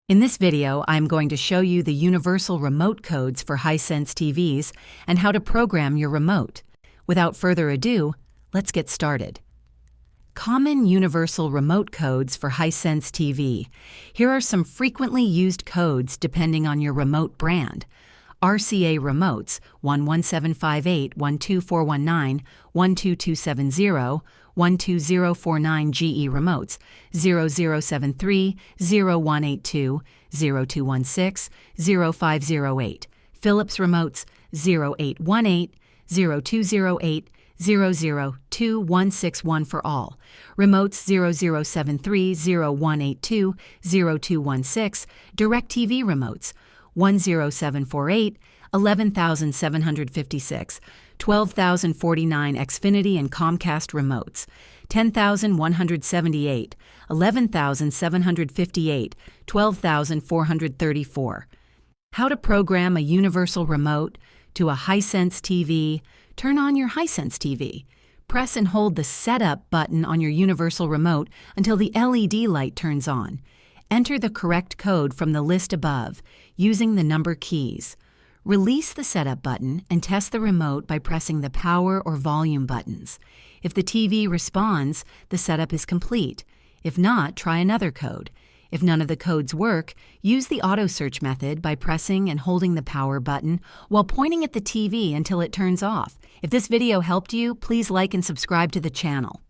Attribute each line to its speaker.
Speaker 1: In this video, I'm going to show you the universal remote codes for Hisense TVs and how to program your remote. Without further ado, let's get started. Common universal remote codes for Hisense TV. Here are some frequently used codes depending on your remote brand. RCA remotes 11758 12419 12270, 12049 GE remotes 0073 0182 0216 0508, Philips remotes 0818 0208 002161 for all, remotes 0073 0182 0216, DirecTV remotes 10748 11756, 12049 Xfinity and Comcast remotes, 10178, 11758, 12434. How to program a universal remote to a Hisense TV. Turn on your Hisense TV. Press and hold the Setup button on your universal remote until the LED light turns on. Enter the correct code from the list above using the number keys. Release the Setup button and test the remote by pressing the power or volume buttons. If the TV responds, the setup is complete. If not, try another code. If none of the codes work, use the auto search method by pressing and holding the power button while pointing at the TV until it turns off. If this video helped you, please like and subscribe to the channel.